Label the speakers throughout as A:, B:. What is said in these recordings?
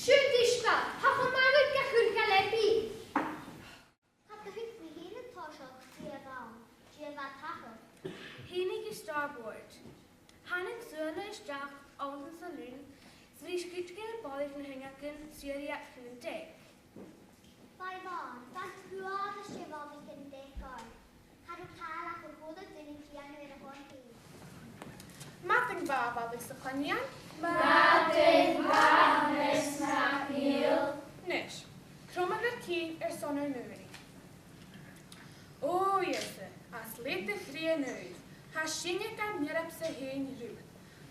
A: Siwrdisga, hafo magod gachwr gael ebi.
B: Hagahig mi hyn yn tosog Diafa tachol.
C: Henig is starboard. Hanig zona is jacht onder de saloon. Zwie schietgen bolig na hingaken Siariact in dek.
B: Bai fan, dat huad y sefoddig yn degar. Cadw cael ac yn bod y dyn cian yn y hwn hi.
C: Mating bab abys de chanian?
D: Mating babes na hil.
C: Nish, krommer kien sonar nuri. O jesse, as leed de gree nuid. Ha shinge kan nierap se heen ruut.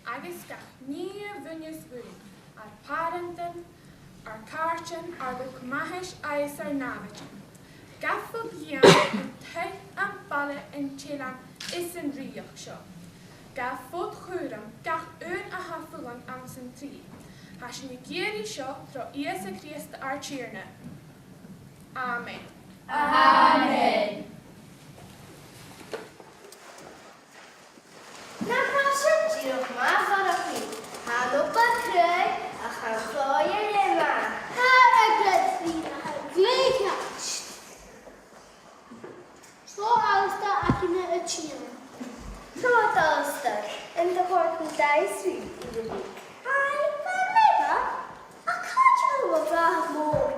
C: Agus gach nie vunjes woon. Ar parenten, ar kaartjen, ar de Comhairle eis ar navetjen. Gaffel gian en teg en balle en Ealan is een rioch sjo. Gaffel churam, gach een a haffelang aan zijn tri. Has je geri sjo tro iese Christ ar tjirne. Amen.
D: Amen.
E: Na prasen diolch ma fan o chi. Han o bakrau a chan chloi yn yma.
B: Ha egled fydd a ha gleichiach. So awsta ac yn y tîn.
E: Rhod olster yn dy hort yn dau swydd i ddweud. Ai, mae'n leba? A cadw nhw o braf môr.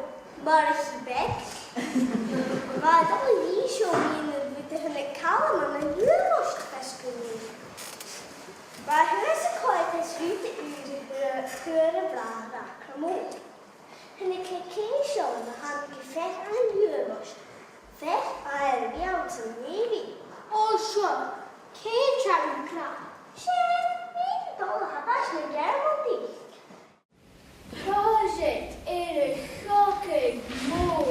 E: Mae'r hybeg. Mae dal i sio mi'n ddweud hynny cael yma mae'n hwyrwst fesgwni. Mae hynny'n sy'n coed yn swydd i hwyr y braf ac y môr. Hynny cael cyn sio yn han gyffeth yn hwyrwst. Feth a erbiawn sy'n nefi.
B: O sio, ceir tra'n craf.
E: Sien, ni'n dol habas na germodi.
D: Pròiseact Cogadh Mòr.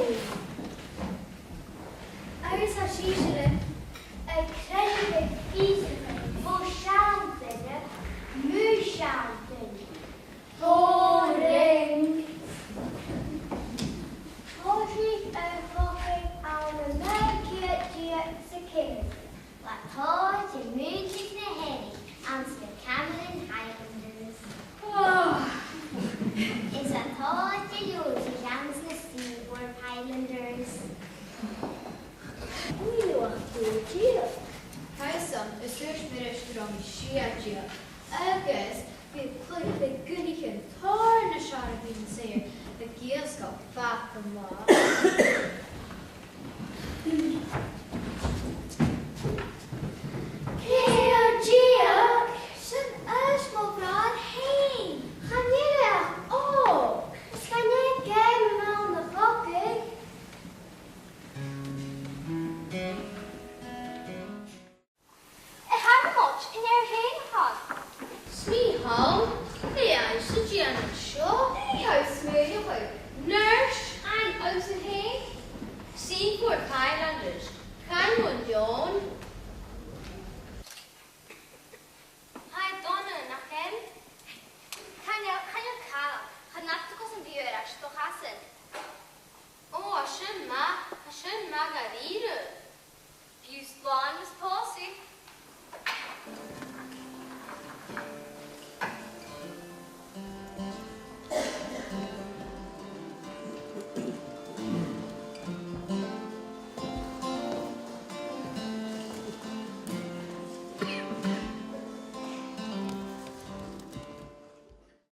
B: Agus a sísile, a credig ísile, fo sialtene, mu sialtene.
D: Ring.
B: Hodri a focig aan de merkje die ze kennen. Wat hoort de muurtjes na henny, aan de Cameron Highlanders. Is dat hoort de joodjes aan de Seaboard Highlanders.
A: Haisam is rúsmirish from Siar. Agus, we put the goodigan torn a shot of being sayer, the gills go back from law.
D: Highlanders. Can one Daoin?
C: Hi, Deònach hen. Can you call? Can not to go some beer at the Hassan.
D: Oh, I shouldn't ma garira. You spawn was posse.